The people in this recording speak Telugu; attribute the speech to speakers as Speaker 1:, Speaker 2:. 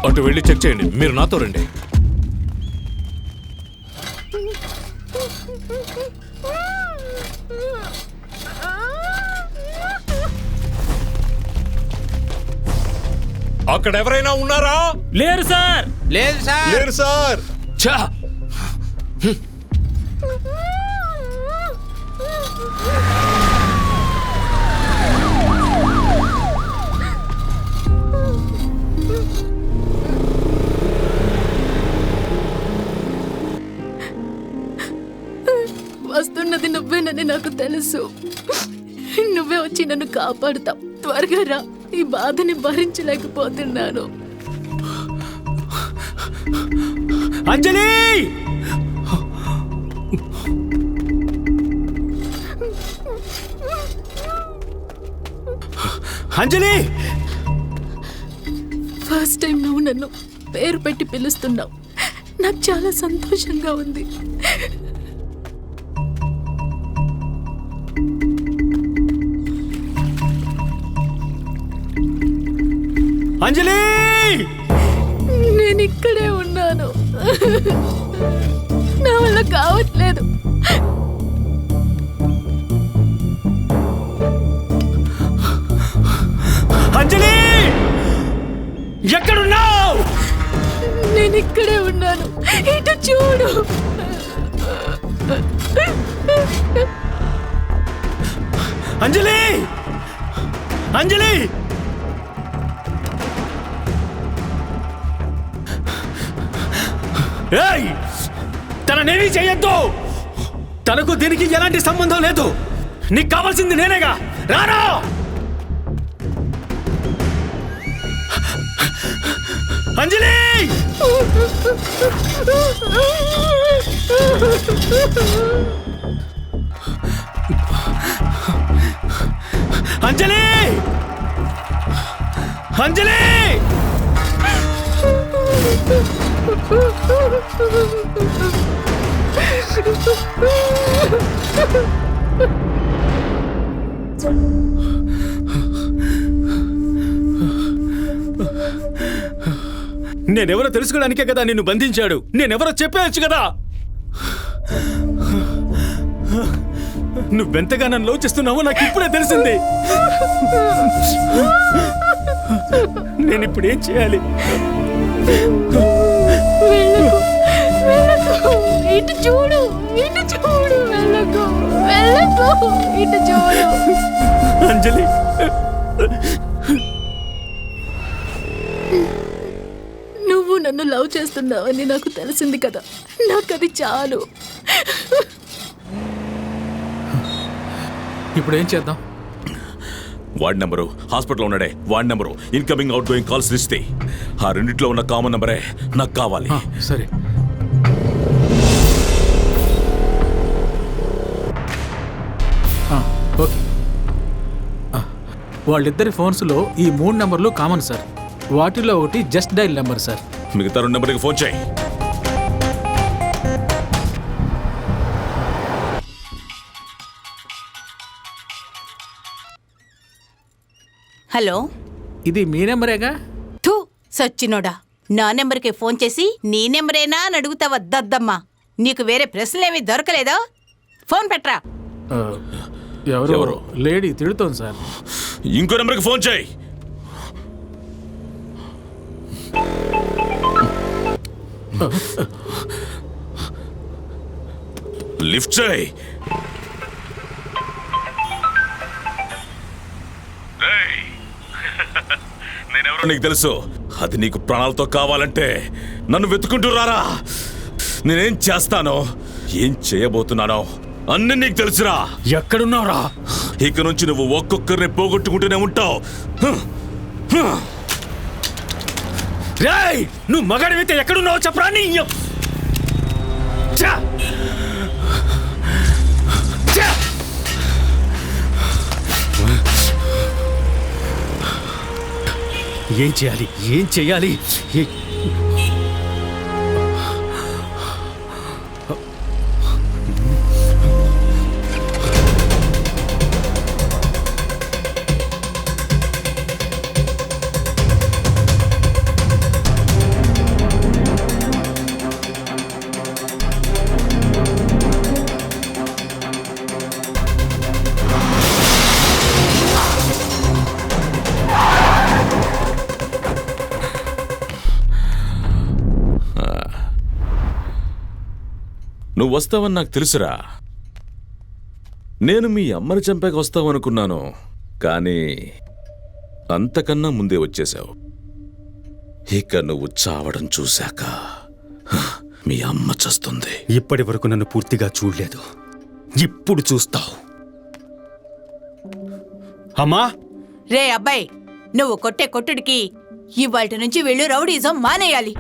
Speaker 1: అటు వెళ్ళి చెక్ చేయండి. మీరు నాతో రండి. అక్కడ ఎవరైనా ఉన్నారా?
Speaker 2: లేరు సార్.
Speaker 3: లేదు సార్.
Speaker 1: లేరు సార్. ఛా!
Speaker 4: వస్తున్నది నువ్వేనని నాకు తెలుసు. నువ్వే వచ్చి నన్ను కాపాడుతావు. త్వరగా రా, ఈ బాధని భరించలేకపోతున్నాను.
Speaker 2: అంజలి! అంజలి!
Speaker 4: ఫస్ట్ టైం నువ్వు నన్ను పేరు పెట్టి పిలుస్తున్నావు. నాకు చాలా సంతోషంగా ఉంది.
Speaker 2: అంజలి!
Speaker 4: నేను ఇక్కడే ఉన్నాను. నా వల్ల కావట్లేదు.
Speaker 2: అంజలి! ఎక్కడున్నావు?
Speaker 4: నేను ఇక్కడే ఉన్నాను. ఇటు చూడు.
Speaker 2: అంజలి! అంజలి! ఏయ్! తననేమీ చెయ్యొద్దు. తనకు దీనికి ఎలాంటి సంబంధం లేదు. నీకు కావాల్సింది నేనేగా. రారా! అంజలి! అంజలి! అంజలి! నేనెవరో తెలుసుకోవడానికే కదా నిన్ను బంధించాడు. నేనెవరో చెప్పేయచ్చు కదా. నువ్వెంతగా నన్ను లోచిస్తున్నావో నాకు ఇప్పుడే తెలిసింది. నేనిప్పుడు ఏం చేయాలి?
Speaker 4: ఇటు చూడు, ఇటు చూడు. వెళ్ళకు, వెళ్ళకు, ఇటు చూడు.
Speaker 2: అంజలి,
Speaker 4: నువ్వు నన్ను లవ్ చేస్తున్నావని నాకు తెలిసింది కదా. నాకు అది చాలు.
Speaker 2: ఇప్పుడు ఏం చేద్దాం?
Speaker 1: వార్డ్ నెంబరు, హాస్పిటల్లో ఉన్నాడే ward number, incoming outgoing calls లిస్తే ఆ రెండిట్లో ఉన్న కామన్ నెంబరే నాకు కావాలి.
Speaker 2: సరే. ఓకే. వాళ్ళిద్దరి ఫోన్స్లో ఈ 3 నెంబర్లు కామన్ సార్. వాటిలో ఒకటి జస్ట్ డైల్ నెంబర్ సార్.
Speaker 1: మిగతా 2 నెంబర్కి ఫోన్ చేయి.
Speaker 5: హలో,
Speaker 2: ఇది మీ నెంబరేగా?
Speaker 5: థూ సచ్చినోడా, నా నెంబర్కి ఫోన్ చేసి నీ నెంబరేనా అని అడుగుతావా దద్దమ్మా? నీకు వేరే ప్రశ్నలేమీ దొరకలేదా? ఫోన్ పెట్టరా.
Speaker 2: ఎవరు? లేడీ తిడుతోంది సార్.
Speaker 1: ఇంకో నెంబర్కి ఫోన్ చేయి. లిఫ్ట్ చేయి. నేనెవరో నీకు తెలుసు. అది నీకు ప్రాణాలతో కావాలంటే నన్ను వెతుకుంటూ రారా. నేనేం చేస్తానో, ఏం చేయబోతున్నానో అన్ని నీకు తెలుసురా.
Speaker 2: ఎక్కడున్నావురా?
Speaker 1: ఇక నుంచి నువ్వు ఒక్కొక్కరిని పోగొట్టుకుంటూనే ఉంటావు.
Speaker 2: రేయ్, నువ్వు మగాడివైతే ఎక్కడున్నావు చెప్పరా. నీ ఏం చేయాలి ఏం చేయాలి
Speaker 1: నువ్వు వస్తావని నాకు తెలుసురా. నేను మీ అమ్మని చంపాక వస్తావనుకున్నాను, కానీ అంతకన్నా ముందే వచ్చేశావు. ఇక నువ్వు చావడం చూశాక మీ అమ్మ చస్తుంది.
Speaker 2: ఇప్పటి వరకు నన్ను పూర్తిగా చూడలేదు, ఇప్పుడు చూస్తావు. అమ్మా
Speaker 5: రే అబ్బాయి, నువ్వు కొట్టే కొట్టుడికి ఇవాల్టి నుంచి వెళ్ళు రౌడీజం మానేయాలి.